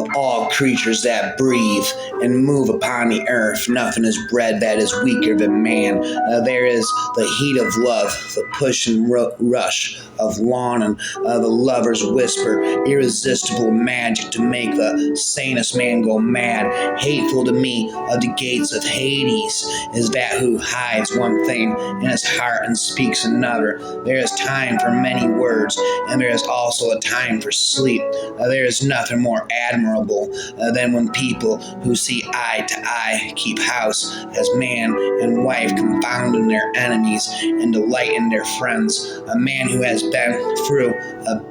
of all creatures that breathe and move upon the earth. Nothing is bred that is weaker than man. There is the heat of love, the push and rush of longing, the lover's whisper, irresistible magic to make the sanest man go mad. Hateful to me of the gates of Hades is that who hides one thing in his heart and speaks another. There is time for many words, and there is also a time for sleep. There is nothing more admirable than when people who see eye to eye keep house as man and wife, confounding their enemies and delighting their friends. A man who has been through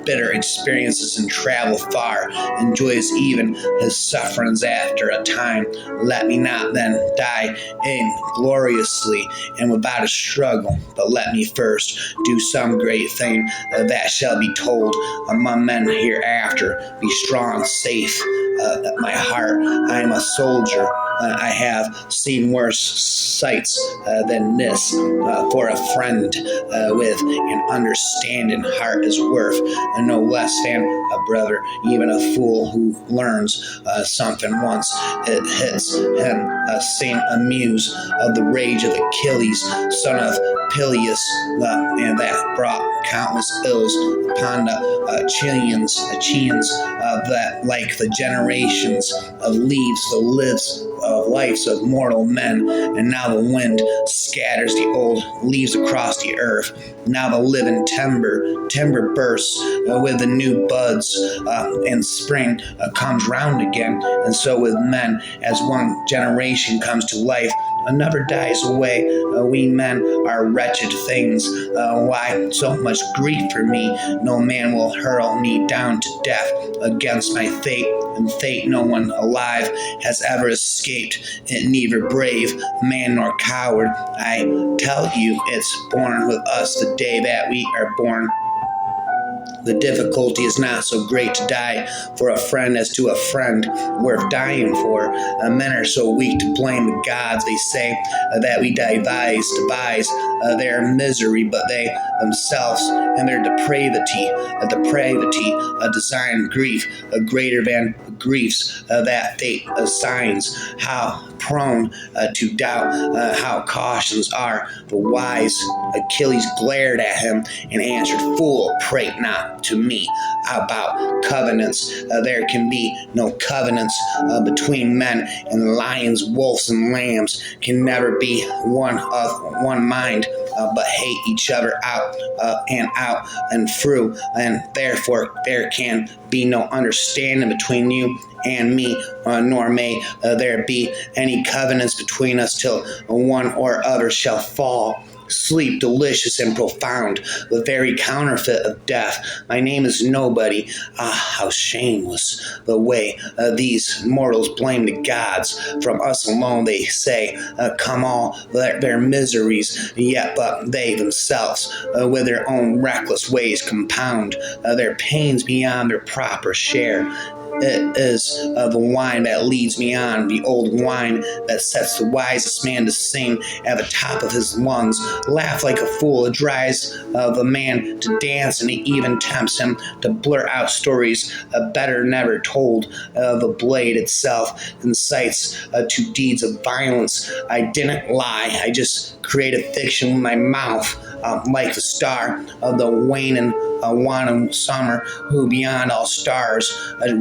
bitter experiences and traveled far enjoys even his sufferings after a time. Let me not then die ingloriously and without a struggle, but let me first do some great thing that shall be told among men hereafter. Be strong, safe at my heart. I am a soldier. I have seen worse sights than this. For a friend with an understanding heart is worth no less than a brother. Even a fool who learns something once, it hits him. Sing a muse of the rage of Achilles, son of Peleus, and that brought countless ills upon the Achaeans, that like the generations of leaves, the lives of lives of mortal men, and now the wind scatters the old leaves across the earth. Now the living timber bursts with the new buds, and spring comes round again. And so with men, as one generation comes to life, another dies away. We men are wretched things. Why so much grief for me? No man will hurl me down to death against my fate, and fate no one alive has ever escaped it, neither brave man nor coward. I tell you, it's born with us the day that we are born. The difficulty is not so great to die for a friend as to a friend worth dying for. Men are so weak to blame the gods, they say, that we devise their misery, but they themselves and their depravity design grief greater than griefs that fate assigns. How prone to doubt, how cautions are the wise. Achilles glared at him and answered, "Fool, prate not to me about covenants. There can be no covenants between men, and lions, wolves, and lambs can never be one of one mind, but hate each other out and through, and therefore there can be no understanding between you and me, nor may there be any covenants between us till one or other shall fall. Sleep delicious and profound, the very counterfeit of death. My name is nobody. Ah, how shameless the way these mortals blame the gods. From us alone, they say, come all their miseries, yet but they themselves, with their own reckless ways, compound their pains beyond their proper share. It is the wine that leads me on, the old wine that sets the wisest man to sing at the top of his lungs, laugh like a fool. It drives the man to dance, and it even tempts him to blurt out stories better never told. The blade itself incites to deeds of violence. I didn't lie, I just created fiction with my mouth. Like the star of the waning wanton summer, who beyond all stars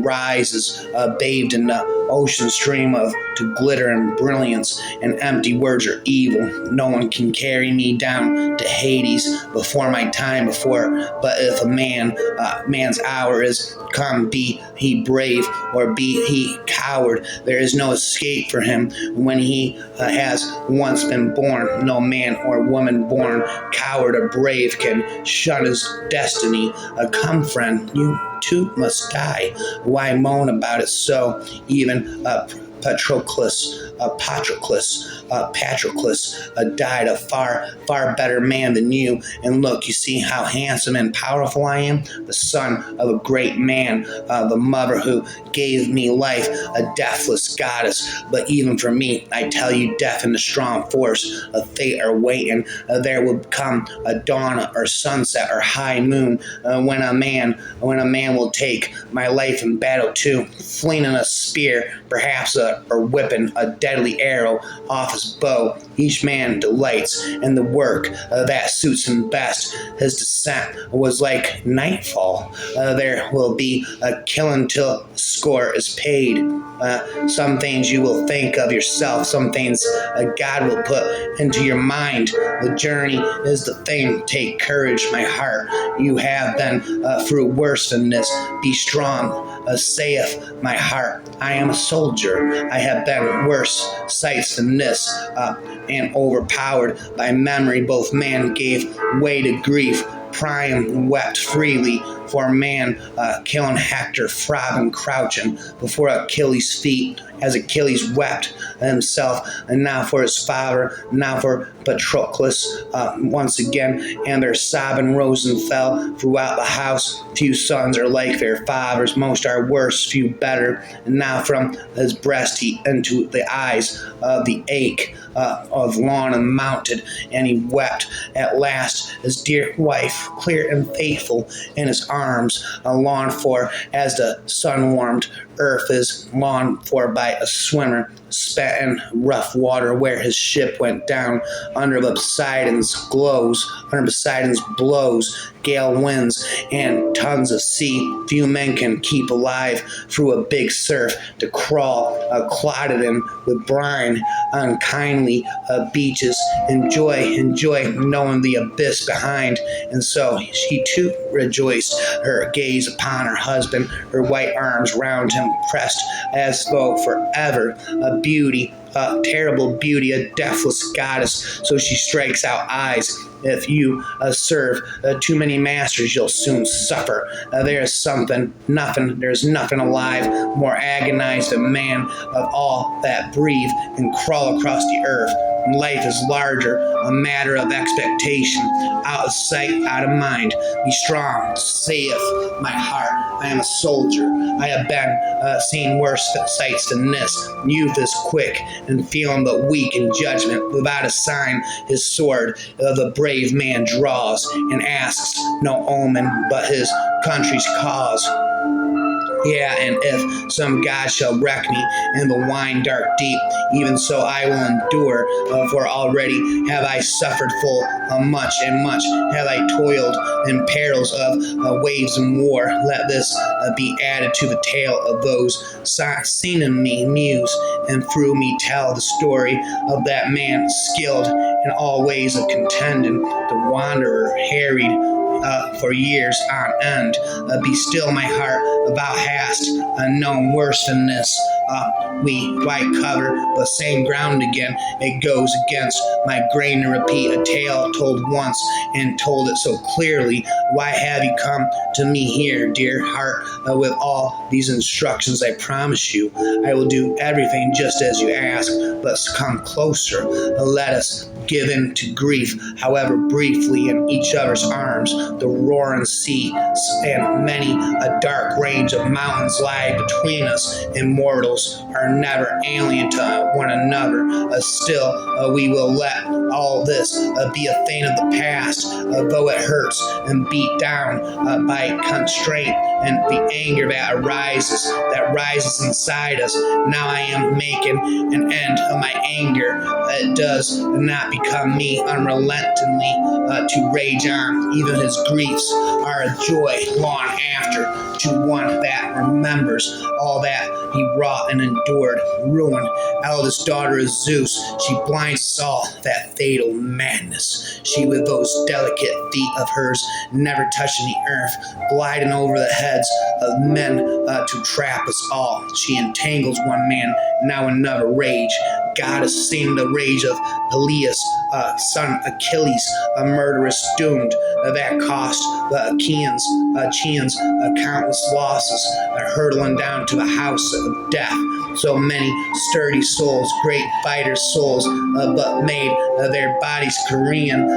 rises, bathed in the ocean stream of to glitter and brilliance, and empty words are evil. No one can carry me down to Hades before my time before, but if a man's hour is come, be he brave or be he coward, there is no escape for him when he has once been born. No man or woman born coward or brave can shun his destiny. Come, friend, you too must die. Why moan about it so? Even Patroclus died a far better man than you. And look, you see how handsome and powerful I am? The son of a great man, the mother who gave me life, a deathless goddess. But even for me, I tell you, death and the strong force of fate are waiting. There will come a dawn or sunset or high moon when a man will take my life in battle too, flinging a spear, perhaps or whipping a deadly arrow off his bow. Each man delights in the work that suits him best. His descent was like nightfall. There will be a killing till score is paid. Some things you will think of yourself, some things God will put into your mind. The journey is the thing. Take courage, my heart. You have been through worse than this. Be strong, saith my heart. I am a soldier. I have been worse sights than this, and overpowered by memory. Both man gave way to grief. Priam wept freely for a man killing Hector, throbbing, crouching before Achilles' feet, as Achilles wept himself, and now for his father, now for Patroclus once again, and their sobbing rose and fell throughout the house. Few sons are like their fathers, most are worse, few better. And now from his breast he into the eyes of the ache of Lorna mounted, and he wept at last his dear wife, clear and faithful in his arms, longed for as the sun-warmed earth is longed for by a swimmer spat in rough water, where his ship went down under Poseidon's blows, gale winds and tons of sea. Few men can keep alive through a big surf to crawl clotted in with brine unkindly beaches. Enjoy knowing the abyss behind. And so she too rejoiced, her gaze upon her husband, her white arms round him pressed as though forever. A beauty, a terrible beauty, a deathless goddess. So she strikes out eyes. If you serve too many masters, you'll soon suffer. There's nothing alive more agonized than man of all that breathe and crawl across the earth. Life is larger, a matter of expectation, out of sight, out of mind. Be strong, saith my heart. I am a soldier. I have been seen worse sights than this. Youth is quick and feeling but weak in judgment. Without a sign, his sword the brave man draws and asks no omen but his country's cause. Yeah, and if some God shall wreck me in the wine dark deep, even so I will endure, for already have I suffered full much, and much have I toiled in perils of waves and war. Let this be added to the tale of those seen in me muse, and through me tell the story of that man skilled in all ways of contending, the wanderer harried for years on end. Be still, my heart, thou hast known worse than this. We quite cover the same ground again. It goes against my grain to repeat a tale told once and told it so clearly. Why have you come to me here, dear heart, with all these instructions? I promise you I will do everything just as you ask, but come closer. Let us give in to grief, however briefly, in each other's arms. The roaring sea and many a dark range of mountains lie between us. Immortals are never alien to one another. Still, we will let all this be a thing of the past, though it hurts and beat down by constraint and the anger that rises inside us. Now I am making an end of my anger. It does not become me unrelentingly to rage on. Even his griefs are a joy long after to one that remembers all that he wrought and endured. Ruin, eldest daughter of Zeus, she blinds us all, that fatal madness. She with those delicate feet of hers, never touching the earth, gliding over the heads of men to trap us all. She entangles one man now another rage. God has seen the rage of Peleus, son Achilles, a murderous doomed. That cost the Achaeans countless losses, hurtling down to the house of death. So many sturdy souls, great fighters' souls, but made their bodies Korean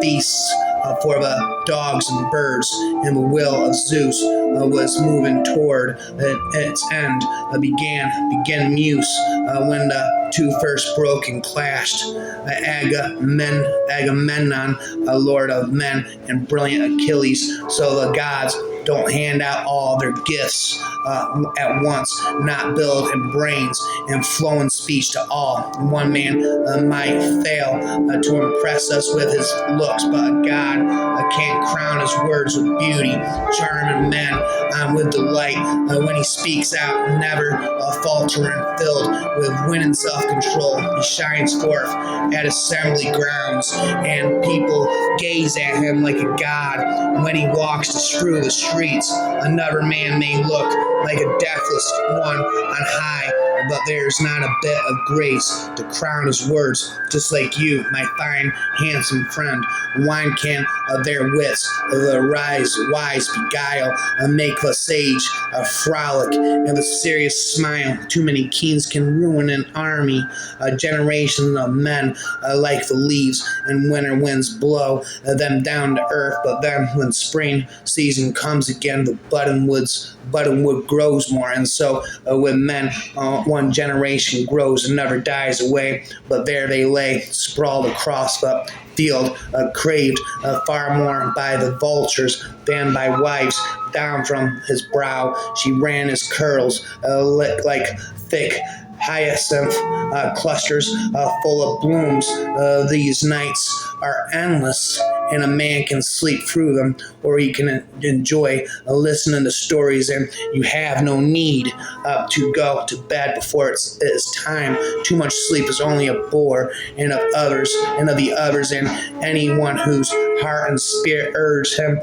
feasts for the dogs and birds, and the will of Zeus was moving toward its end. Began Muse when the two first broke and clashed. Agamemnon, a lord of men, and brilliant Achilles. So the gods don't hand out all their gifts at once, not build and brains and flowing speech to all. One man might fail to impress us with his looks, but God can't crown his words with beauty, charming men with delight when he speaks out, never faltering, filled with winning self-control. He shines forth at assembly grounds, and people gaze at him like a god when he walks to strew the streets. Another man may look like a deathless one on high, but there's not a bit of grace to crown his words, just like you, my fine, handsome friend. Wine can of their wits, the wise beguile, make the sage a frolic, and the serious smile. Too many kings can ruin an army. A generation of men like the leaves, and winter winds blow them down to earth. But then, when spring season comes again, the buttonwood grows more, and so with men, one generation grows and never dies away. But there they lay, sprawled across the field, craved far more by the vultures than by wives. Down from his brow she ran his curls, like thick hyacinth clusters full of blooms. These nights are endless, and a man can sleep through them, or he can enjoy listening to stories, and you have no need to go to bed before it's time. Too much sleep is only a bore, and of the others, and anyone whose heart and spirit urge him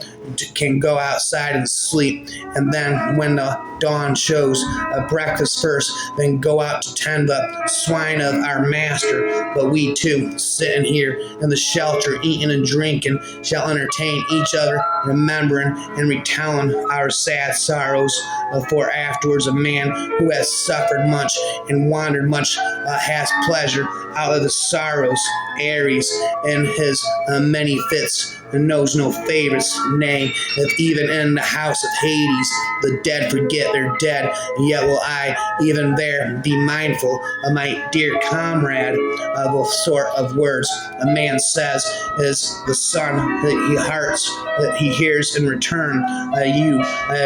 can go outside and sleep, and then when the dawn shows breakfast first, then go out to tend the swine of our master. But we too, sitting here in the shelter, eating and drinking, shall entertain each other, remembering and retelling our sad sorrows. For afterwards a man who has suffered much and wandered much has pleasure out of the sorrows. Ares in his many fits knows no favorites. Nay, if even in the house of Hades the dead forget their dead, yet will I even there be mindful of my dear comrade. Of a sort of words a man says is the son that he hears in return.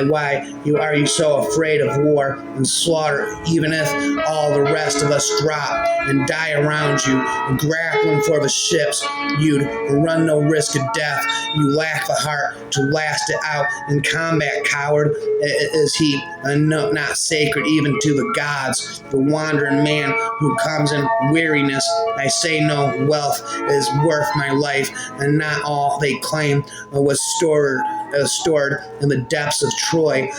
Why are you so afraid of war and slaughter? Even if all the rest of us drop and die around you, grappling for the ships, you'd run no risk of death. You lack the heart to last it out in combat, coward. Is he not sacred even to the gods? The wandering man who comes in weariness, I say no wealth is worth my life, and not all they claim was stored in the depths of Troy,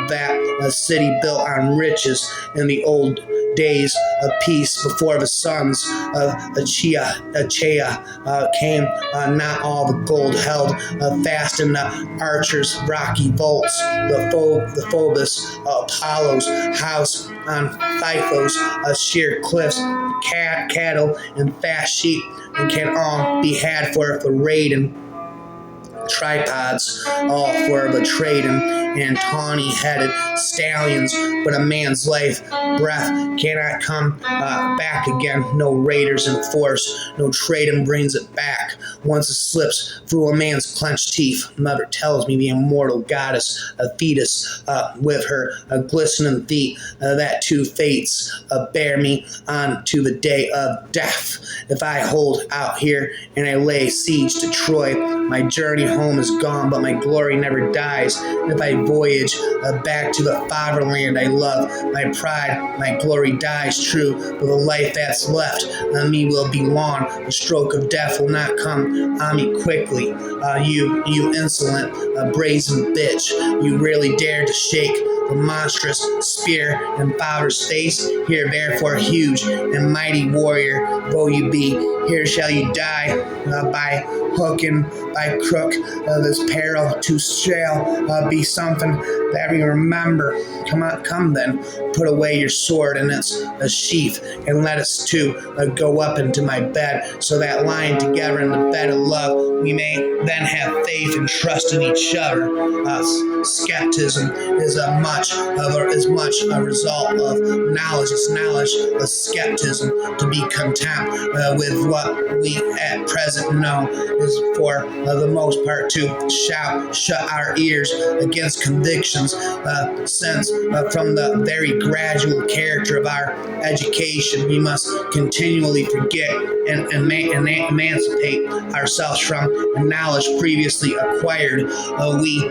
that city built on riches in the old days of peace before the sons of Achaea came. Not all the gold held fast in the archer's rocky vaults. The Phobos, Apollo's house on Thyphos, sheer cliffs, cattle and fast sheep, and can all be had for the raid and tripods, all for the trade and tawny-headed stallions. But a man's life breath cannot come back again. No raiders in force, no trading brings it back. Once it slips through a man's clenched teeth, mother tells me the immortal goddess Thetis with her glistening feet, that two fates bear me on to the day of death. If I hold out here and I lay siege to Troy, my journey home is gone, but my glory never dies. If I voyage back to the fatherland I love, my pride, my glory dies true, but the life that's left on me will be long. The stroke of death will not come on me quickly. You insolent, brazen bitch, you really dare to shake the monstrous spear in Father's face. Here, therefore, huge and mighty warrior, though you be, here shall you die by hook and by crook. This peril too shall be something that we remember. Come then, put away your sword in its sheath, and let us two go up into my bed, so that lying together in the bed of love, we may then have faith and trust in each other. Skepticism is as much a result of knowledge as knowledge of skepticism. To be content with what we at present know is for the most part to shut our ears against convictions, since from the very gradual character of our education we must continually forget and emancipate ourselves from knowledge previously acquired. We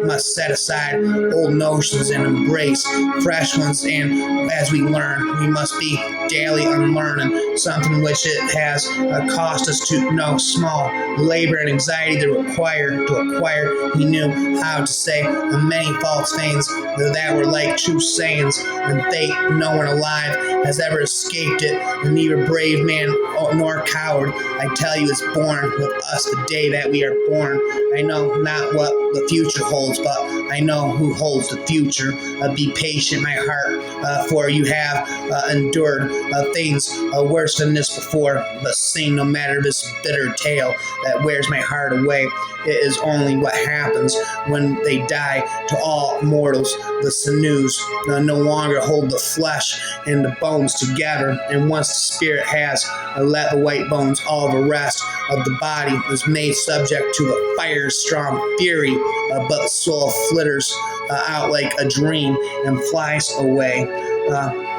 must set aside old notions and embrace fresh ones, and as we learn, we must be daily unlearning something which it has cost us to no small labor and anxiety to acquire. He knew how to say many false things that were like true sayings, and fate no one alive has ever escaped it, and neither brave man nor coward, I tell you, is born with us the day that we are born. I know not what the future holds, but I know who holds the future. Be patient, my heart, for you have endured things worse than this before, but sing no matter this bitter tale that wears my heart away. It is only what happens when they die to all mortals. The sinews no longer hold the flesh and the bones together, and once the spirit has let the white bones, all the rest of the body is made subject to the fire's strong fury, but the soul flitters out like a dream and flies away.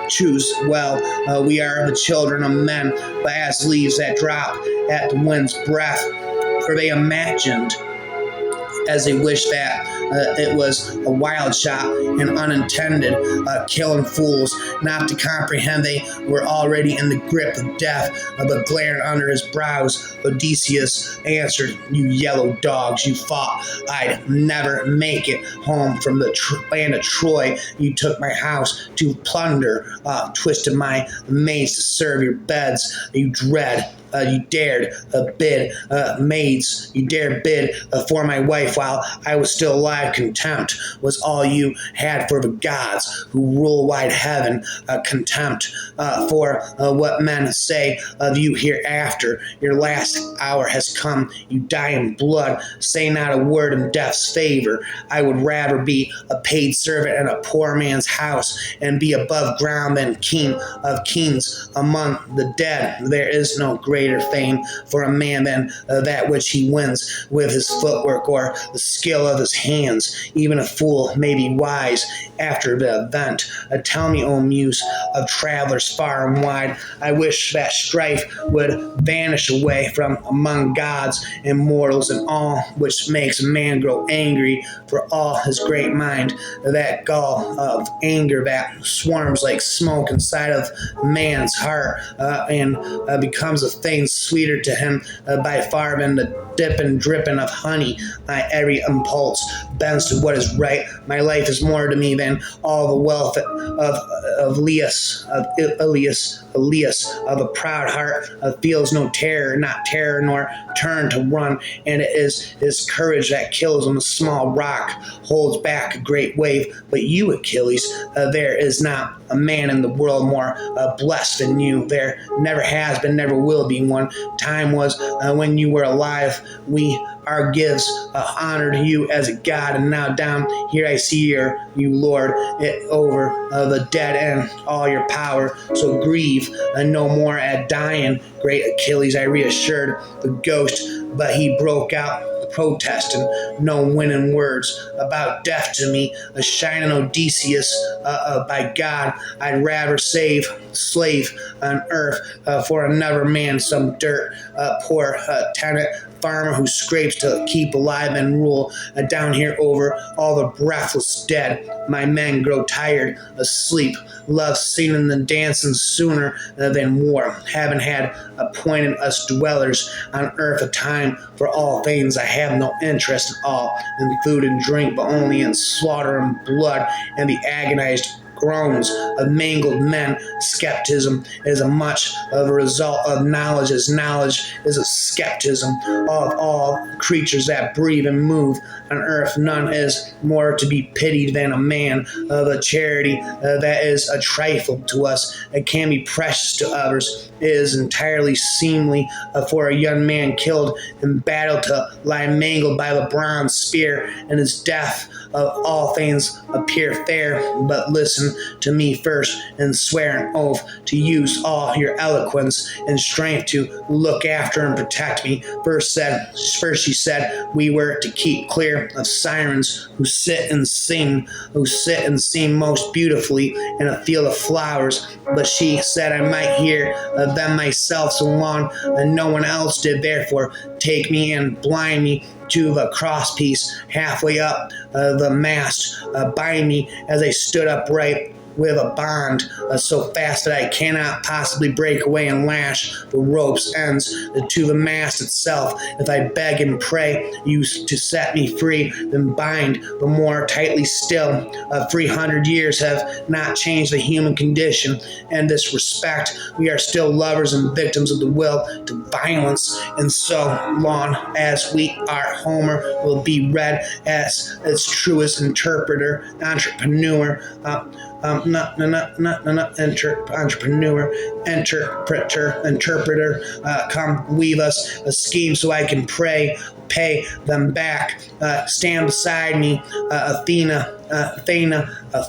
Choose well, we are the children of men, but as leaves that drop at the wind's breath, for they imagined as they wish that it was a wild shot and unintended, killing fools, not to comprehend they were already in the grip of death. But glaring under his brows, Odysseus answered, "You yellow dogs, you thought I'd never make it home from the land of Troy. You took my house to plunder, twisted my maids to serve your beds. You dared bid maids. You dared bid for my wife while I was still alive. Contempt was all you had for the gods who rule wide heaven. Contempt for what men say of you hereafter. Your last hour has come. You die in blood. Say not a word in death's favor. I would rather be a paid servant in a poor man's house and be above ground than king of kings among the dead. There is no greater fame for a man than that which he wins with his footwork or the skill of his hands. Even a fool may be wise after the event. Tell me, O muse of travelers far and wide, I wish that strife would vanish away from among gods and mortals, and all which makes a man grow angry for all his great mind, that gall of anger that swarms like smoke inside of man's heart, and becomes a thing sweeter to him by far than the dip and dripping of honey. My every impulse bends to what is right. My life is more to me than all the wealth of Elias, of a proud heart, feels no terror, not terror nor turn to run, and it is his courage that kills him. A small rock holds back a great wave, but you, Achilles, there is not a man in the world more blessed than you. There never has been, never will be one. Time was when you were alive. Our gifts honored you as a god, and now down here I see you lord it over the dead and all your power. So grieve no more at dying, great Achilles, I reassured the ghost, but he broke out protesting, no winning words about death to me, a shining Odysseus. By God, I'd rather slave on earth for another man, some dirt poor tenant farmer who scrapes to keep alive and rule down here over all the breathless dead. My men grow tired, asleep, love singing and dancing sooner than war, having had appointed us dwellers on earth a time for all things. I have no interest at all in food and drink, but only in slaughter and blood and the agonized groans of mangled men. Skepticism is as much of a result of knowledge as knowledge is a skepticism of all creatures that breathe and move on earth. None is more to be pitied than a man of a charity that is a trifle to us. It can be precious to others. It is entirely seemly for a young man killed in battle to lie mangled by the bronze spear, and his death of all things appear fair. But listen to me first, and swear an oath to use all your eloquence and strength to look after and protect me. First she said we were to keep clear of sirens who sit and sing most beautifully in a field of flowers. But she said I might hear them myself so long and no one else did. Therefore take me and blind me to the crosspiece halfway up the mast. Bind me as I stood upright with a bond so fast that I cannot possibly break away, and lash the rope's ends to the mast itself. If I beg and pray you to set me free, then bind the more tightly still. 300 years have not changed the human condition. In this respect, we are still lovers and victims of the will to violence, and so long as we are, Homer will be read as its truest interpreter, entrepreneur, interpreter, come weave us a scheme so I can pay them back. Stand beside me, Athena,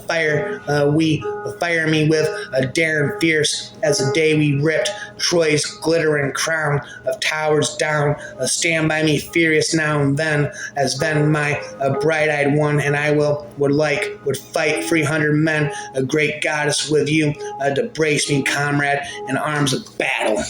fire me with a daring fierce as the day we ripped Troy's glittering crown of towers down. Stand by me furious now and then, as then my bright-eyed one and I would fight 300 men, a great goddess with you to brace me, comrade, in arms of battle.